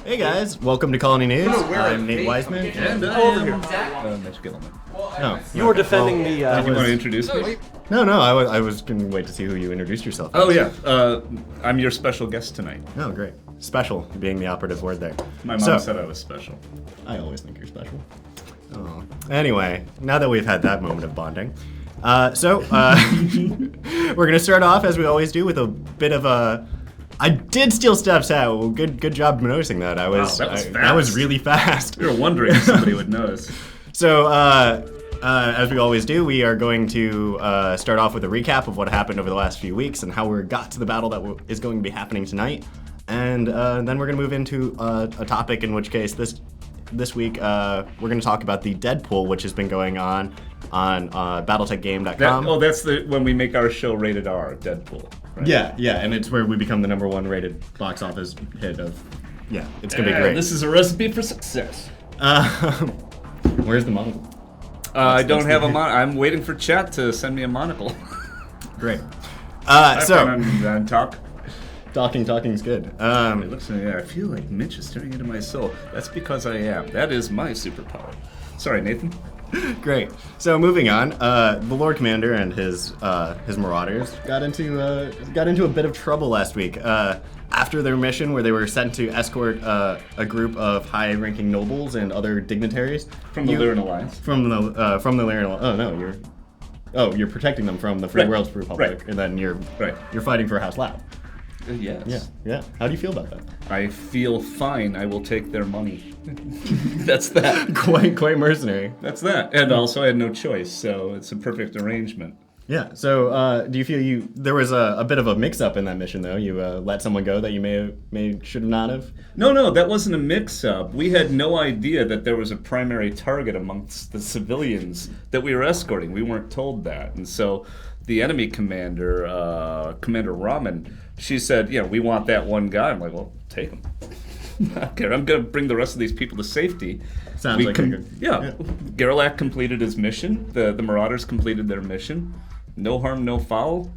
Hey guys, welcome to Colony News. I'm Nate Weisman. And Mitch Gitelman. Oh, You were defending the... You want to introduce me? No, I was going to wait to see who you introduced yourself as. Oh, yeah. I'm your special guest tonight. Oh, great. Special being the operative word there. My mom said I was special. I always think you're special. Oh. Anyway, now that we've had that moment of bonding, we're going to start off, as we always do, with a bit of a... I did steal Steph's hat. Well, good job noticing that. That was fast. That was really fast. We were wondering if somebody would notice. So, as we always do, we are going to start off with a recap of what happened over the last few weeks and how we got to the battle that is going to be happening tonight. And then we're going to move into a topic, in which case this week we're going to talk about the Deadpool, which has been going on BattletechGame.com. That's when we make our show rated R, Deadpool. Right? Yeah, and it's where we become the #1 rated box office hit of. Yeah, it's gonna be great. This is a recipe for success. Where's the monocle? I don't have a monocle. I'm waiting for chat to send me a monocle. Great. On talk. Talking's good. It looks like I feel like Mitch is staring into my soul. That's because I am. That is my superpower. Sorry, Nathan. Great. So moving on, the Lord Commander and his Marauders got into a bit of trouble last week after their mission, where they were sent to escort a group of high-ranking nobles and other dignitaries from the Lyran Alliance. From the Lyran Alliance. Oh no, you're protecting them from the Free Worlds Republic, and then you're fighting for House Loud. Yes. Yeah. How do you feel about that? I feel fine. I will take their money. That's that. Quite mercenary. That's that. And also, I had no choice, so it's a perfect arrangement. Yeah. So, do you feel there was a bit of a mix-up in that mission, though? You let someone go that you should not have? No, that wasn't a mix-up. We had no idea that there was a primary target amongst the civilians that we were escorting. We weren't told that, and so the enemy commander, Commander Raman, she said, we want that one guy. I'm like, well, take him. I don't care. I'm going to bring the rest of these people to safety. Sounds like a good... Yeah. Gerlach completed his mission. The Marauders completed their mission. No harm, no foul.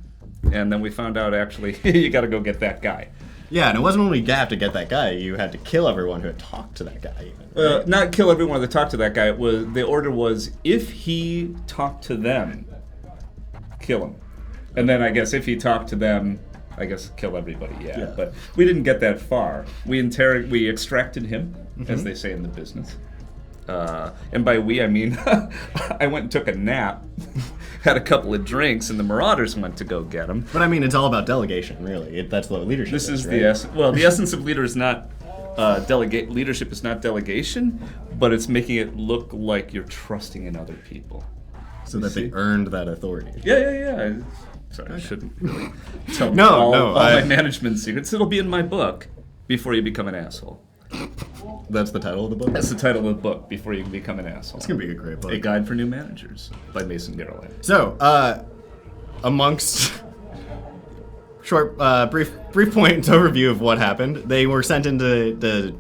And then we found out, actually, you got to go get that guy. Yeah, and it wasn't only you have to get that guy. You had to kill everyone who had talked to that guy. Even, right? Not kill everyone that talked to that guy. The order was, if he talked to them, kill him. And then I guess if he talked to them, kill everybody, yeah. But we didn't get that far. We extracted him, as they say in the business. And by we, I mean, I went and took a nap, had a couple of drinks, and the Marauders went to go get him. But I mean, it's all about delegation, really. That's what leadership is, This is right? the essence. Well, the essence of leader is not leadership is not delegation, but it's making it look like you're trusting in other people. So that they earned that authority. Yeah. Sorry, I shouldn't really tell all my management secrets. It'll be in my book, Before You Become an Asshole. That's the title of the book? That's the title of the book, Before You Become an Asshole. It's going to be a great book. A Guide for New Managers by Mason Garroway. So, amongst... short, brief point overview of what happened. They were sent in to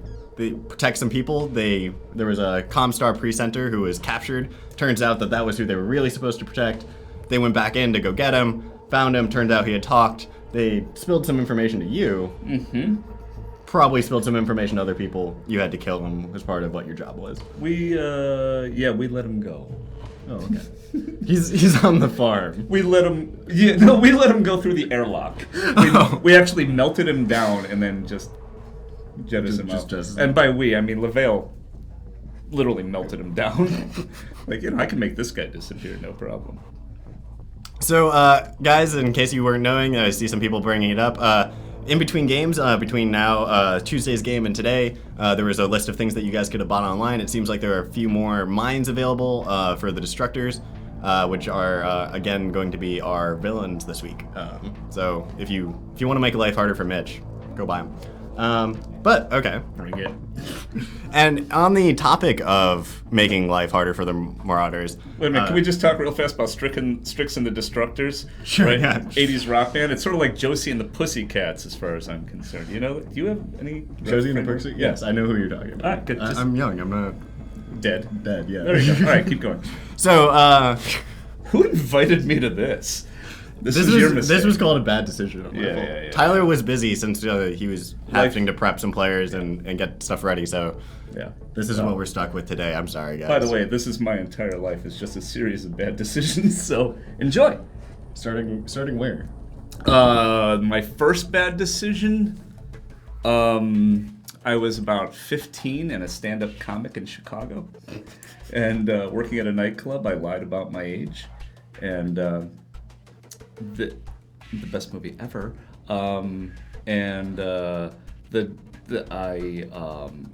protect some people. There was a Comstar presenter who was captured. Turns out that was who they were really supposed to protect. They went back in to go get him, found him, turned out he had talked. They spilled some information to you. Mm-hmm. Probably spilled some information to other people. You had to kill him as part of what your job was. We let him go. Oh, okay. He's on the farm. We let him go through the airlock. We actually melted him down and then just jettisoned him out. And by we, I mean LaVale literally melted him down. I can make this guy disappear, no problem. So, guys, in case you weren't knowing, I see some people bringing it up. In between games, between now, Tuesday's game and today, there was a list of things that you guys could have bought online. It seems like there are a few more mines available for the Destructors, which are, again, going to be our villains this week. So, if you want to make life harder for Mitch, go buy them. But, okay. Very good. And on the topic of making life harder for the Marauders... Wait a minute, can we just talk real fast about Strix and the Destructors? Sure, right? yeah. 80s rock band. It's sort of like Josie and the Pussycats as far as I'm concerned. Do you have any... Josie and the Pussycats? Yes, I know who you're talking about. All right, good. I'm young, I'm not... Dead, yeah. There you go. All right, keep going. So, Who invited me to this? This was your mistake. This was called a bad decision. Yeah. Tyler was busy since he was having to prep some players and get stuff ready. So yeah, this is what we're stuck with today. I'm sorry, guys. By the way, this is my entire life. It's just a series of bad decisions. So enjoy. Starting where? My first bad decision. I was about 15 and a stand-up comic in Chicago, and working at a nightclub. I lied about my age, and the best movie ever.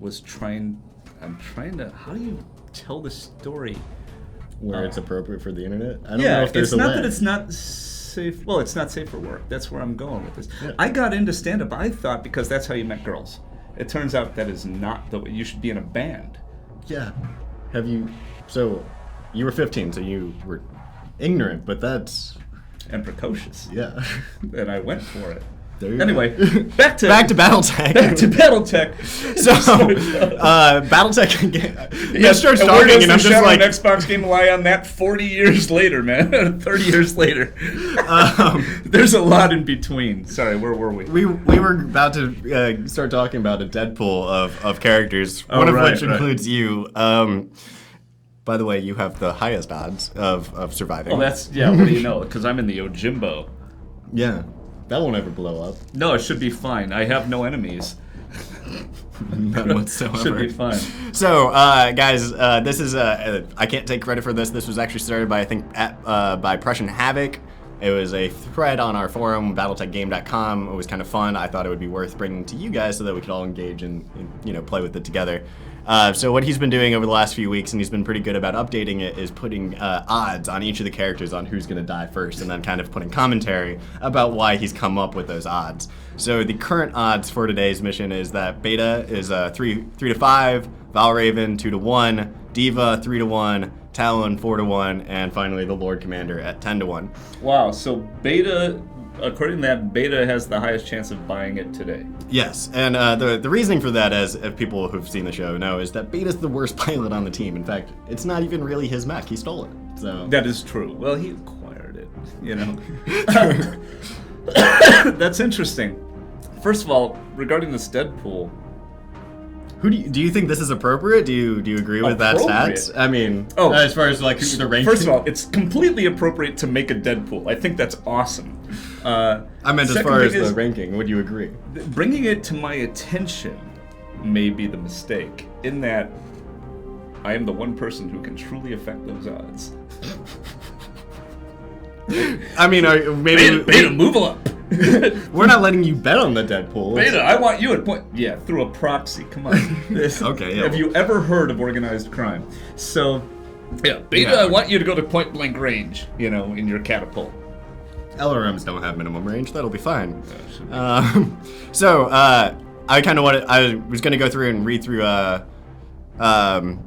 Was trying. I'm trying to. How do you tell this story? Where it's appropriate for the internet? I don't know if there's it's not way. that it's not safe. Well, it's not safe for work. That's where I'm going with this. Yeah. I got into stand-up, I thought, because that's how you met girls. It turns out that is not the way. You should be in a band. Yeah. Have you? So, you were 15, so you were ignorant, but that's And precocious. yeah. And I went for it. There you Anyway, go. back to Battletech. Back to Battletech. So, Battletech. Yeah, starts and where talking, does and the I'm just Shadow like, Xbox game lie on that 40 years later, man? 30 years later. There's a lot in between. Sorry, where were we? we were about to start talking about a Deadpool of characters, one of which includes you. By the way, you have the highest odds of surviving. Oh, what do you know? Because I'm in the Yojimbo. Yeah. That won't ever blow up. No, it should be fine. I have no enemies. None whatsoever. Should be fine. So, guys, this is I can't take credit for this. This was actually started by by Prussian Havoc. It was a thread on our forum, battletechgame.com. It was kind of fun. I thought it would be worth bringing to you guys so that we could all engage and play with it together. So what he's been doing over the last few weeks, and he's been pretty good about updating it, is putting odds on each of the characters on who's going to die first, and then kind of putting commentary about why he's come up with those odds. So the current odds for today's mission is that Beta is 3-5, Valraven 2-1, Diva 3-1, Talon 4-1, and finally the Lord Commander at 10-1. Wow, so Beta, according to that, Beta has the highest chance of buying it today. Yes, and the reasoning for that, as people who've seen the show know, is that Beta's the worst pilot on the team. In fact, it's not even really his mech. He stole it. So that is true. Well, he acquired it, That's interesting. First of all, regarding this Deadpool, who do you think this is appropriate? Do you agree with that stats? I mean, as far as like the ranking. First of all, it's completely appropriate to make a Deadpool. I think that's awesome. I meant as far as the ranking. Would you agree? Bringing it to my attention may be the mistake, in that I am the one person who can truly affect those odds. I mean, maybe Beta, move up. We're not letting you bet on the Deadpool. Beta, I want you at point. Yeah, through a proxy. Come on. Okay. Yeah. Have you ever heard of organized crime? So, yeah, Beta, I want you to go to point blank range. In your catapult. LRMs don't have minimum range. That'll be fine. I kind of I was going to go through and read through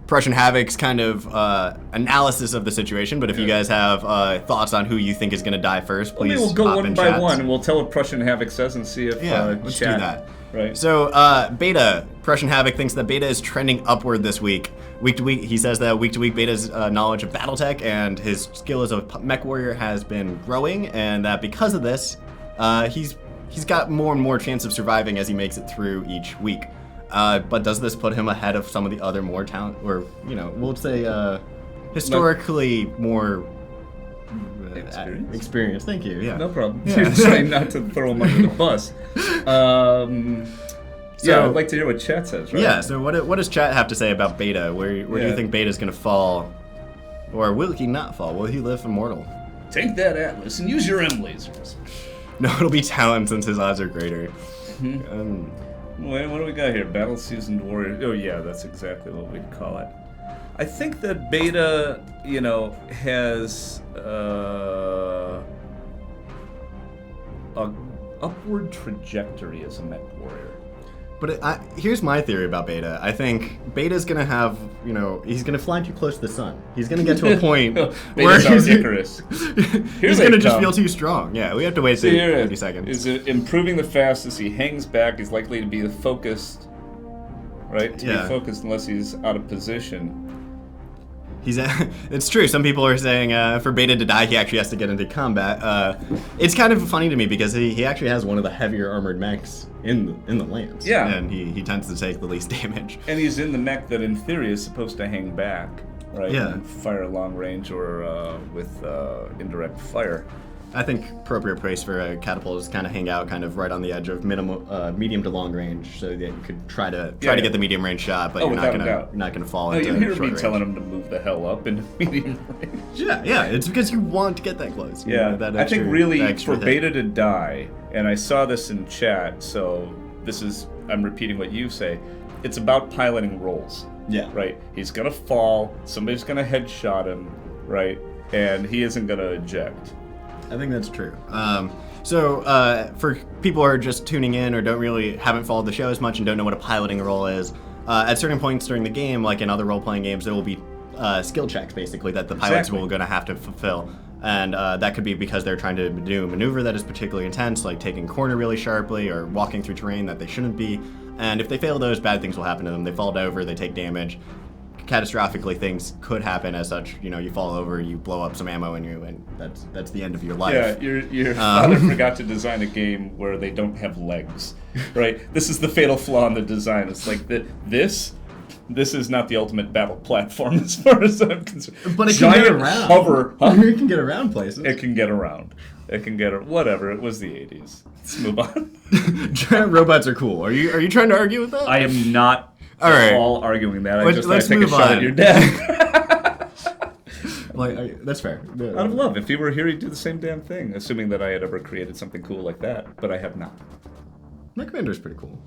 Prussian Havoc's kind of analysis of the situation, but if you guys have thoughts on who you think is going to die first, please we'll go one by chats. one, and we'll tell what Prussian Havoc says and see if let's do that. Right. So Prussian Havoc thinks that Beta is trending upward this week. Week to week, he says that week to week Beta's knowledge of Battletech and his skill as a Mechwarrior has been growing, and that because of this, he's got more and more chance of surviving as he makes it through each week. But does this put him ahead of some of the other more talent, or we'll say historically more experience? Thank you. Yeah. No problem. You're trying not to throw him under the bus. I'd like to hear what chat says. Right? Yeah. So what does chat have to say about Beta? Where do you think Beta's gonna fall, or will he not fall? Will he live immortal? Take that Atlas and use your M lasers. No, it'll be Talon since his odds are greater. Wait, what do we got here? Battle Seasoned Warrior. Oh yeah, that's exactly what we'd call it. I think that Beta, has a upward trajectory as a mech warrior. But here's my theory about Beta. I think Beta's gonna have, he's gonna fly too close to the sun. He's gonna get to a point where he's Icarus. He's gonna just feel too strong. Yeah, we have to wait 30 seconds. Is it improving the fastest? He hangs back. He's likely to be focused, right? To be focused unless he's out of position. It's true. Some people are saying for Beta to die, he actually has to get into combat. It's kind of funny to me because he actually has one of the heavier armored mechs in the Lance. Yeah. And he tends to take the least damage. And he's in the mech that in theory is supposed to hang back, right? Yeah. And fire long range or with indirect fire. I think appropriate place for a catapult is kind of hang out kind of right on the edge of medium to long range, so that you could try to get the medium range shot, but you're not gonna fall into you hear short me range. telling him to move the hell up into medium range. Yeah, it's because you want to get that close. You Yeah, know, that I think really extra for hit. Beta to die, and I saw this in chat, so I'm repeating what you say, it's about piloting rolls. Yeah. Right? He's gonna fall, somebody's gonna headshot him, right? And he isn't gonna eject. I think that's true. So for people who are just tuning in or haven't followed the show as much and don't know what a piloting role is, at certain points during the game, like in other role-playing games, there will be skill checks basically that the pilots will going to have to fulfill. And that could be because they're trying to do a maneuver that is particularly intense, like taking corner really sharply or walking through terrain that they shouldn't be. And if they fail those, bad things will happen to them. They fall over, they take damage. Catastrophically, things could happen as such. You know, you fall over, you blow up some ammo in you, and that's the end of your life. Yeah, your father forgot to design a game where they don't have legs, right? This is the fatal flaw in the design. It's like this is not the ultimate battle platform as far as I'm concerned. But it can get around. Hover, It can get around places. It can get around. Whatever. It was the 80s. Let's move on. Giant robots are cool. Are you trying to argue with that? I am not all right. all arguing that. Let's take move a shot on. at your dad. That's fair. Out of love. If he were here, he'd do the same damn thing, assuming that I had ever created something cool like that, but I have not. Mechmander's pretty cool.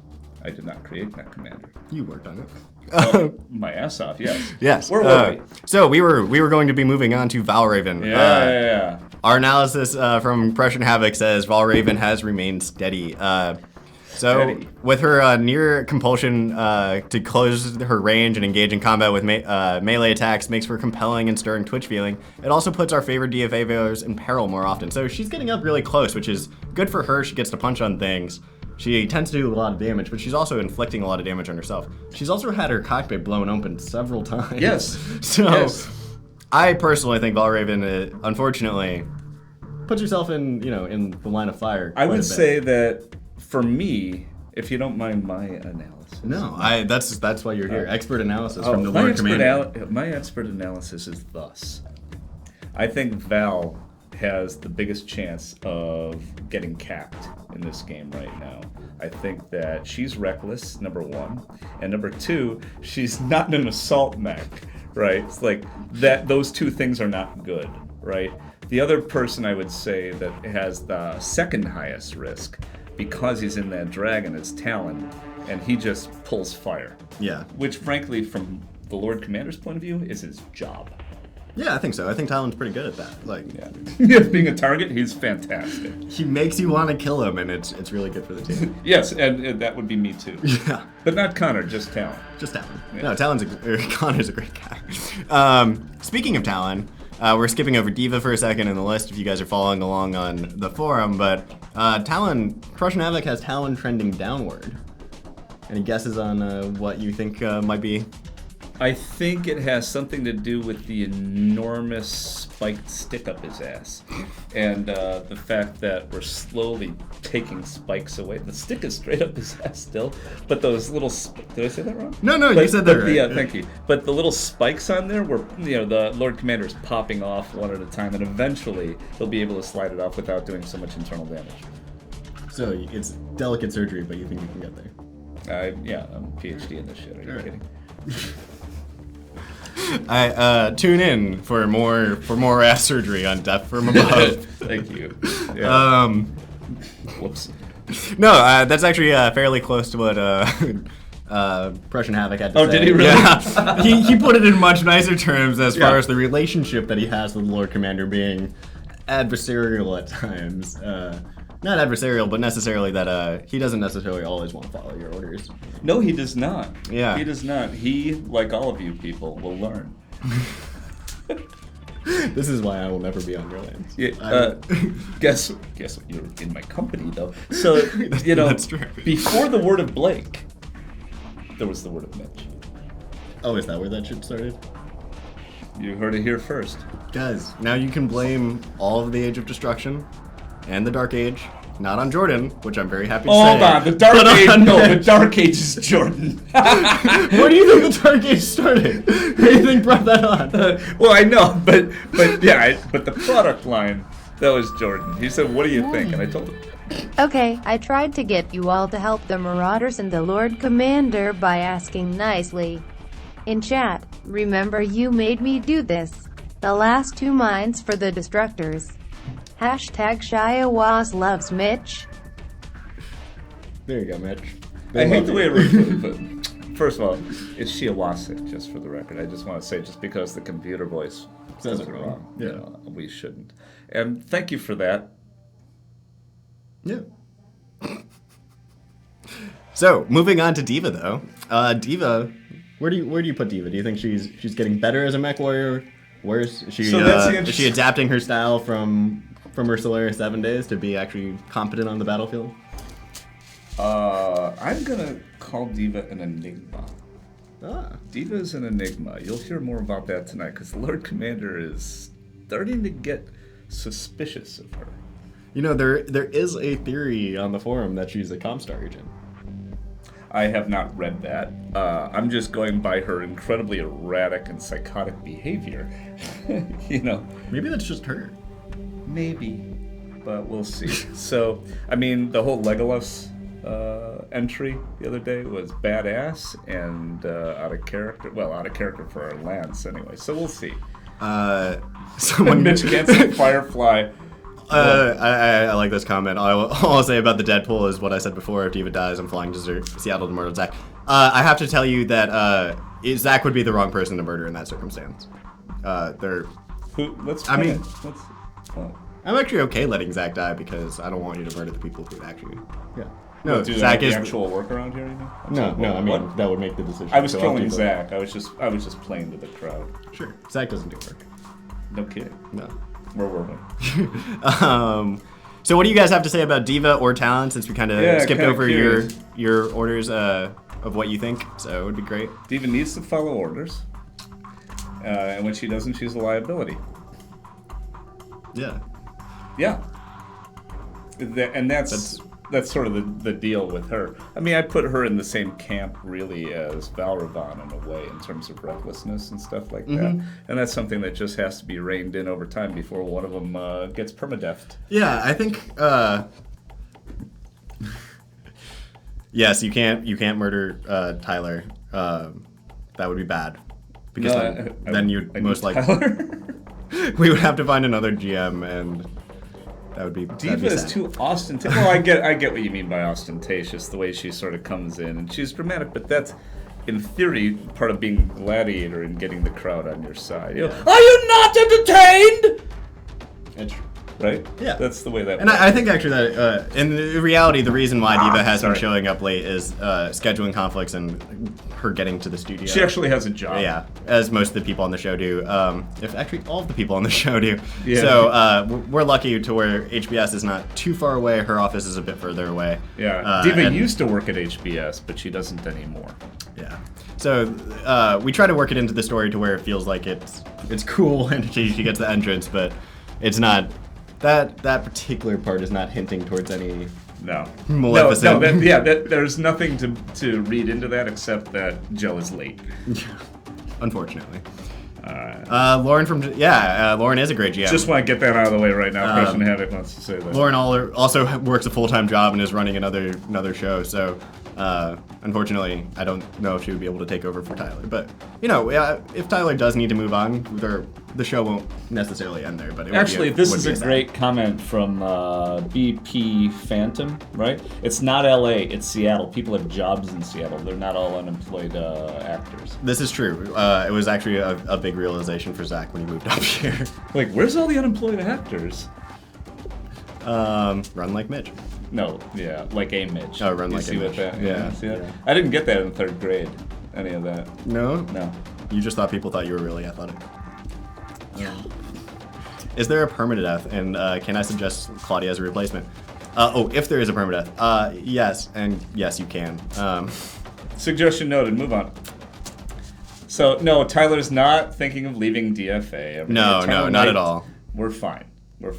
I did not create Mech Commander. You worked on it. Oh, my ass off, yes. Yes. Where were we? So we were going to be moving on to Valraven. Yeah. Our analysis from Prussian Havoc says Valraven has remained steady. Steady. With her near compulsion to close her range and engage in combat with melee attacks makes for compelling and stirring twitch feeling. It also puts our favorite DFA players in peril more often. So she's getting up really close, which is good for her. She gets to punch on things. She tends to do a lot of damage, but she's also inflicting a lot of damage on herself. She's also had her cockpit blown open several times. Yes. So Yes. I personally think Valraven, unfortunately, puts herself in the line of fire. I quite a would bit. say that for me, if you don't mind my analysis. No, that's why you're here. Expert analysis from the my Lord Commander. my expert analysis is thus. I think Val has the biggest chance of getting capped in this game right now. I think that she's reckless, number one, and number two, she's not an assault mech, right? It's like that; those two things are not good, right? The other person I would say that has the second highest risk, because he's in that dragon, is Talon, and he just pulls fire. Yeah. Which, frankly, from the Lord Commander's point of view, is his job. Yeah, I think so. I think Talon's pretty good at that. Yeah, being a target, he's fantastic. He makes you want to kill him, and it's really good for the team. Yes, and that would be me too. Yeah. But not Connor, just Talon. Just Talon. Yeah. No, Connor's a great guy. Speaking of Talon, we're skipping over Diva for a second in the list if you guys are following along on the forum, but Talon, Prussian Havoc has Talon trending downward. Any guesses on what you think might be? I think it has something to do with the enormous spiked stick up his ass. And the fact that we're slowly taking spikes away. The stick is straight up his ass still, but those little... Did I say that wrong? No, you said that right. Yeah, thank you. But the little spikes on there were, the Lord Commander is popping off one at a time, and eventually he'll be able to slide it off without doing so much internal damage. So it's delicate surgery, but you think you can get there? Yeah, I'm a PhD in this shit. Are you kidding? I tune in for more ass surgery on Death from Above. Thank you. Yeah. Whoops. No, that's actually fairly close to what Prussian Havoc had to say. Oh, did he really? Yeah. he put it in much nicer terms as far Yeah. as the relationship that he has with the Lord Commander being adversarial at times. Not adversarial, but necessarily that he doesn't necessarily always want to follow your orders. No, he does not. Yeah. He does not. He, like all of you people, will learn. This is why I will never be on your lands. Yeah, guess what? You're in my company, though. So, That's true. Before the word of Blake, there was the word of Mitch. Oh, is that where that shit started? You heard it here first. Guys, now you can blame all of the Age of Destruction and the Dark Age, not on Jordan, which I'm very happy to say. Hold on, the Dark Age. No, the Dark Age is Jordan. Where do you think the Dark Age started? Who do you think brought that on? Well, I know, but the product line, that was Jordan. He said, "What do you think?" And I told him. Okay, I tried to get you all to help the Marauders and the Lord Commander by asking nicely. In chat, remember you made me do this. The last 2 mines for the Destructors. Hashtag Shiawas loves Mitch. There you go, Mitch. I hate the way it reads, but first of all, it's Shiawase, just for the record. I just want to say, just because the computer voice says it wrong, Yeah. you know, we shouldn't. And thank you for that. Yeah. So, moving on to Diva, though. Diva, where do you put Diva? Do you think she's getting better as a mech warrior? Worse? Is she adapting her style from her Solaris 7 days to be actually competent on the battlefield? I'm gonna call Diva an enigma. Diva is an enigma. You'll hear more about that tonight because the Lord Commander is starting to get suspicious of her. You know, there is a theory on the forum that she's a Comstar agent. I have not read that. I'm just going by her incredibly erratic and psychotic behavior. You know. Maybe that's just her. Maybe, but we'll see. So, I mean, the whole Legolas entry the other day was badass and out of character. Well, out of character for our Lance anyway. So we'll see. So when Mitch can't say Firefly. I like this comment. All I'll say about the Deadpool is what I said before. If Diva dies, I'm flying to Seattle to murder Zach. I have to tell you that Zach would be the wrong person to murder in that circumstance. I'm actually okay letting Zach die because I don't want you to murder the people who actually. Yeah. No, do Zach is the actual workaround here. You know? No. I mean, that would make the decision. I was trolling Zach. I was just playing to the crowd. Sure. Zach doesn't do work. No kidding. No. Where were we? So what do you guys have to say about Diva or Talon, since we kind of skipped over your orders of what you think? So it would be great. Diva needs to follow orders, and when she doesn't, she's a liability. Yeah. Yeah. And that's sort of the deal with her. I mean, I put her in the same camp, really, as Valravon in a way, in terms of recklessness and stuff like that. And that's something that just has to be reined in over time before one of them gets permadeathed. Yeah, I think. Yes, you can't murder Tyler. That would be bad, because then you'd most likely. We would have to find another GM, and that would be. Diva is too ostentatious. Well, I get what you mean by ostentatious, the way she sort of comes in, and she's dramatic, but that's, in theory, part of being a gladiator and getting the crowd on your side. You know, are you not entertained? It's, right? Yeah. That's the way that and works. I think actually that, in reality, the reason why Diva has been showing up late is scheduling conflicts and her getting to the studio. She actually has a job. Yeah, as most of the people on the show do. If actually all of the people on the show do. Yeah. So we're lucky to where HBS is not too far away. Her office is a bit further away. Yeah. Diva used to work at HBS, but she doesn't anymore. Yeah. So we try to work it into the story to where it feels like it's cool and she gets the entrance, but it's not. That particular part is not hinting towards any maleficent. There's nothing to read into that except that Jill is late. Unfortunately. Lauren Lauren is a great GM. Just want to get that out of the way right now. Crush and Havoc wants to say that. Lauren also works a full-time job and is running another show, so unfortunately, I don't know if she would be able to take over for Tyler. But, if Tyler does need to move on, the show won't necessarily end there. But this is a great comment from BP Phantom, right? It's not LA, it's Seattle. People have jobs in Seattle. They're not all unemployed actors. This is true. It was actually a big realization for Zach when he moved up here. Like, where's all the unemployed actors? Run like Mitch. No, yeah, like a Mitch. Oh, run like a Mitch. Yeah. I didn't get that in 3rd grade, any of that. No? No. You just thought people thought you were really athletic. Yeah. Is there a permadeath, and can I suggest Claudia as a replacement? If there is a permadeath. Yes, and yes, you can. Suggestion noted, move on. So no, Tyler's not thinking of leaving DFA. No, not at all. We're fine. We're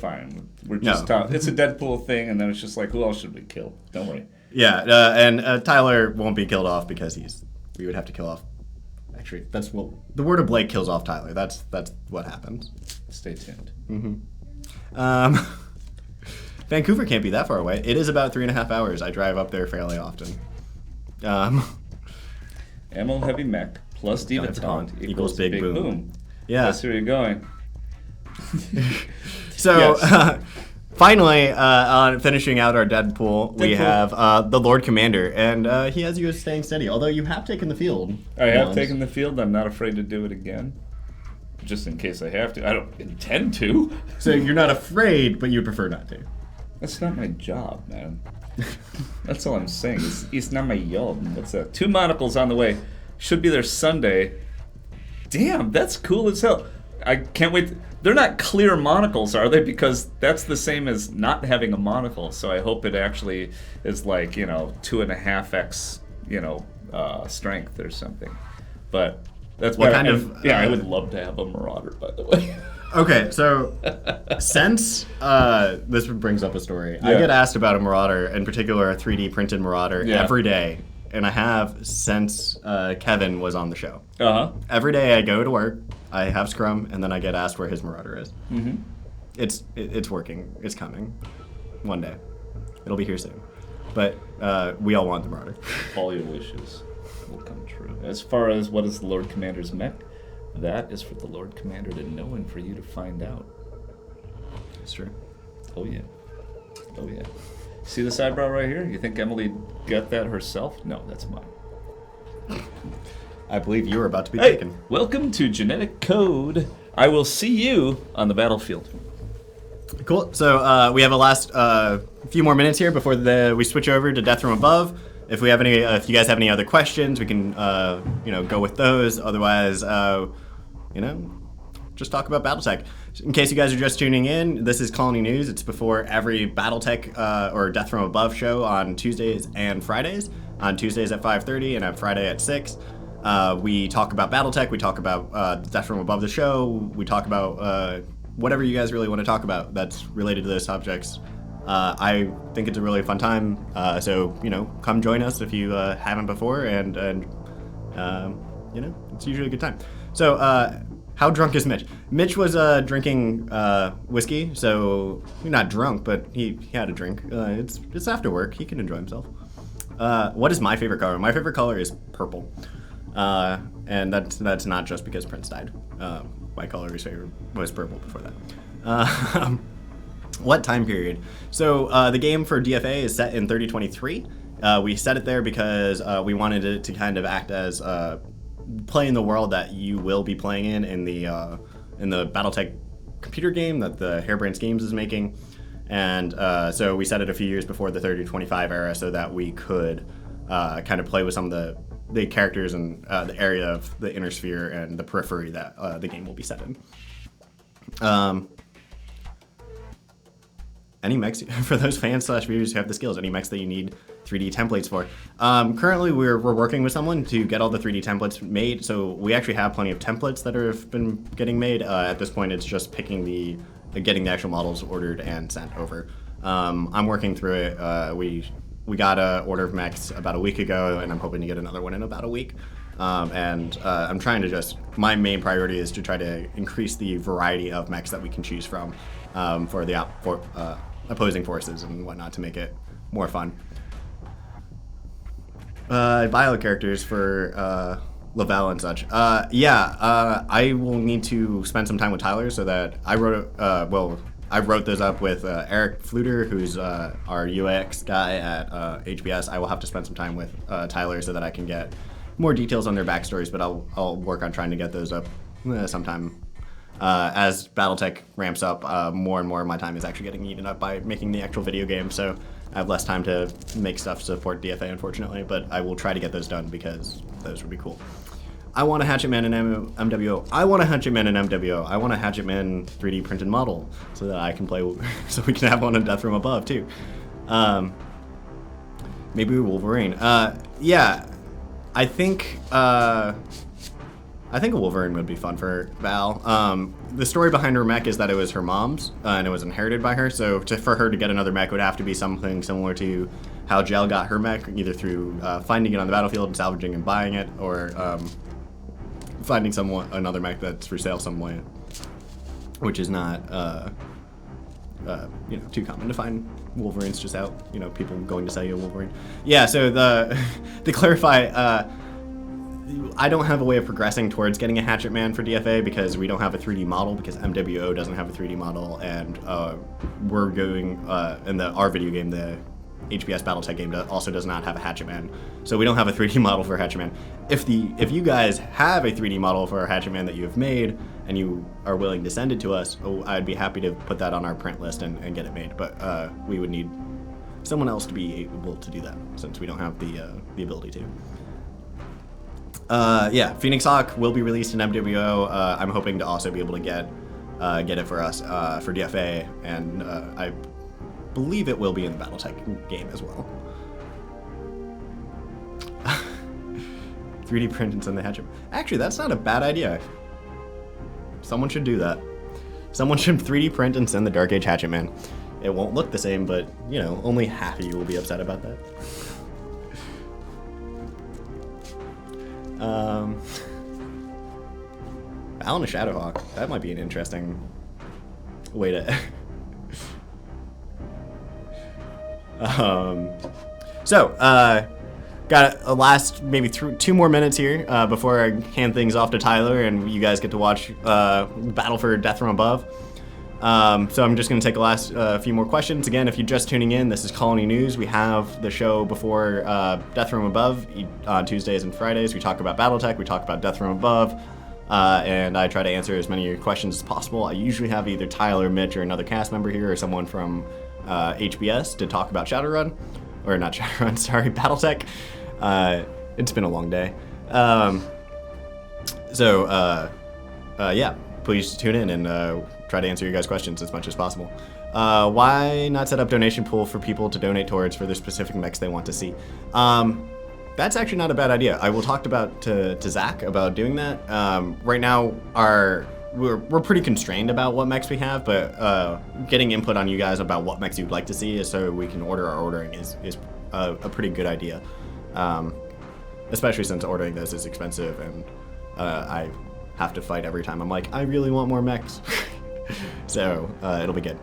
just it's a Deadpool thing, and then it's just like, who else should we kill? Don't worry. Yeah, and Tyler won't be killed off because we would have to kill off. Actually, the word of Blake kills off Tyler. That's what happens. Stay tuned. Vancouver can't be that far away. It is about 3.5 hours. I drive up there fairly often. Ammo heavy mech plus Diva Taunt equals big boom. Yeah. That's where you're going. So, Yes. finally, on finishing out our Deadpool, we have the Lord Commander, and he has you staying steady, although you have taken the field. I have taken the field. I'm not afraid to do it again. Just in case I have to. I don't intend to. So you're not afraid, but you prefer not to. That's not my job, man. That's all I'm saying. It's not my job. What's that? 2 monocles on the way. Should be there Sunday. Damn, that's cool as hell. I can't wait. They're not clear monocles, are they? Because that's the same as not having a monocle. So I hope it actually is like, 2.5x, strength or something. But that's What better. kind of, Yeah, I would love to have a Marauder, by the way. Okay, so since this brings up a story, I Yeah. get asked about a Marauder, in particular a 3D printed Marauder, Yeah. every day, and I have since Kevin was on the show. Uh-huh. Every day I go to work, I have Scrum, and then I get asked where his Marauder is. Mm-hmm. It's working. It's coming. One day. It'll be here soon. But we all want the Marauder. All your wishes will come true. As far as what is the Lord Commander's mech, that is for the Lord Commander to know and for you to find out. It's true. Oh yeah. Oh yeah. See this eyebrow right here? You think Emily got that herself? No, that's mine. I believe you were about to be Hey, taken. welcome to Genetic Code. I will see you on the battlefield. Cool. So we have a last few more minutes here before we switch over to Death from Above. If we have any, if you guys have any other questions, we can go with those. Otherwise, just talk about Battletech. In case you guys are just tuning in, this is Colony News. It's before every Battletech or Death from Above show on Tuesdays and Fridays. On Tuesdays at 5:30 and on Friday at 6. We talk about Battletech. We talk about Death from Above the show. We talk about whatever you guys really want to talk about that's related to those subjects. I think it's a really fun time. So come join us if you haven't before, and it's usually a good time. So how drunk is Mitch? Mitch was drinking whiskey, so not drunk, but he had a drink. It's after work. He can enjoy himself. What is my favorite color? My favorite color is purple, and that's not just because Prince died. My color was purple before that. What time period? So the game for DFA is set in 3023. We set it there because we wanted it to kind of act as play in the world that you will be playing in the Battletech computer game that the Harebrained Schemes is making. And so we set it a few years before the 3025 era so that we could kind of play with some of the characters and the area of the inner sphere and the periphery that the game will be set in. Any mechs, for those fans / viewers who have the skills, any mechs that you need 3D templates for. Currently, we're working with someone to get all the 3D templates made, so we actually have plenty of templates that have been getting made. At this point, it's just getting the actual models ordered and sent over. I'm working through it. We got an order of mechs about a week ago, and I'm hoping to get another one in about a week. I'm trying to my main priority is to try to increase the variety of mechs that we can choose from for the opposing forces and whatnot to make it more fun. Bio characters for Lavelle and such. I will need to spend some time with Tyler so that I wrote those up with Eric Fluter, who's our UX guy at HBS. I will have to spend some time with Tyler so that I can get more details on their backstories, but I'll work on trying to get those up sometime. As Battletech ramps up, more and more of my time is actually getting eaten up by making the actual video game, so I have less time to make stuff to support DFA, unfortunately, but I will try to get those done because those would be cool. I want a Hatchetman in MWO. I want a Hatchetman in MWO. I want a Hatchetman 3D printed model so that I can play, so we can have one in Death from Above, too. Maybe Wolverine. I think I think a Wolverine would be fun for Val. The story behind her mech is that it was her mom's, and it was inherited by her. So for her to get another mech would have to be something similar to how Jel got her mech, either through finding it on the battlefield and salvaging and buying it, or finding another mech that's for sale some way, which is not too common to find. Wolverines just out, people going to sell you a Wolverine. Yeah, so to clarify, I don't have a way of progressing towards getting a Hatchet Man for DFA because we don't have a 3D model, because MWO doesn't have a 3D model, and we're going, in our video game, the HBS Battletech game also does not have a Hatchet Man, so we don't have a 3D model for Hatchet Man. If you guys have a 3D model for a Hatchet Man that you have made, and you are willing to send it to us, I'd be happy to put that on our print list and get it made, but we would need someone else to be able to do that, since we don't have the ability to. Yeah, Phoenix Hawk will be released in MWO. I'm hoping to also be able to get it for us for DFA, and I believe it will be in the Battletech game as well. 3D print and send the Hatchet. Actually, that's not a bad idea. Someone should do that. Someone should 3D print and send the Dark Age Hatchet Man. It won't look the same, but only half of you will be upset about that. Val and a Shadowhawk. That might be an interesting way to. Got a last maybe 2 more minutes here before I hand things off to Tyler and you guys get to watch Battle for Death from Above. So I'm just going to take the last few more questions. Again, if you're just tuning in, this is Colony News. We have the show before Death from Above on Tuesdays and Fridays. We talk about Battletech, we talk about Death from Above, and I try to answer as many of your questions as possible. I usually have either Tyler, Mitch, or another cast member here, or someone from HBS to talk about Shadowrun. Or not Shadowrun, sorry, Battletech. It's been a long day. Yeah, please tune in and try to answer your guys' questions as much as possible. Why not set up donation pool for people to donate towards for their specific mechs they want to see? That's actually not a bad idea. I will talk to Zach about doing that. Right now, we're pretty constrained about what mechs we have, but getting input on you guys about what mechs you'd like to see is so we can order our ordering is a pretty good idea. Especially since ordering this is expensive and I have to fight every time I'm like, I really want more mechs. So it'll be good.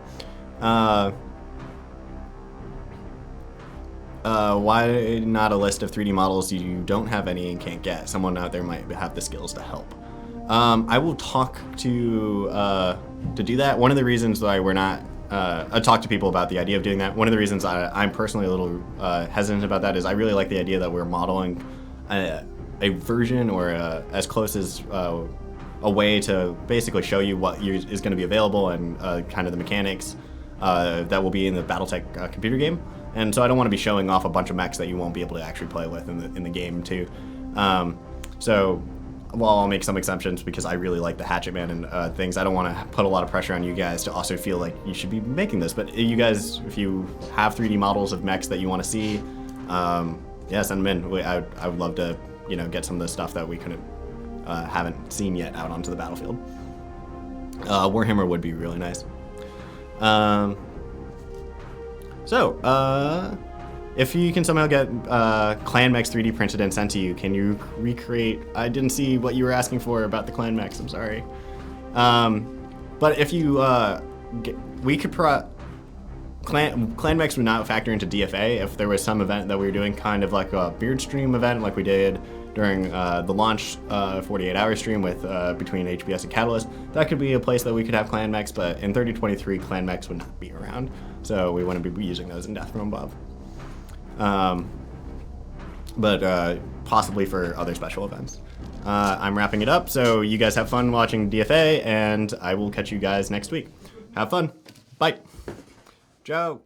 Why not a list of 3D models you don't have any and can't get? Someone out there might have the skills to help. I will talk to do that. One of the reasons why we're not, I talk to people about the idea of doing that. One of the reasons I'm personally a little hesitant about that is I really like the idea that we're modeling a version or as close as a way to basically show you what is going to be available and kind of the mechanics that will be in the Battletech computer game. And so I don't want to be showing off a bunch of mechs that you won't be able to actually play with in the game too. So while I'll make some exemptions because I really like the Hatchet Man and things, I don't want to put a lot of pressure on you guys to also feel like you should be making this. But you guys, if you have 3D models of mechs that you want to see, yeah, send them in. I would love to, get some of the stuff that we haven't seen yet out onto the battlefield. Warhammer would be really nice. If you can somehow get Clan Mechs 3D printed and sent to you, can you recreate? I didn't see what you were asking for about the Clan Mechs. I'm sorry. But if you we could Clan Mechs would not factor into DFA if there was some event that we were doing, kind of like a beard stream event, like we did during the launch 48-hour stream with between HBS and Catalyst. That could be a place that we could have Clan Mechs, but in 3023, Clan Mechs would not be around, so we wouldn't be using those in Death from Above. But possibly for other special events. I'm wrapping it up, so you guys have fun watching DFA, and I will catch you guys next week. Have fun. Bye. Joe.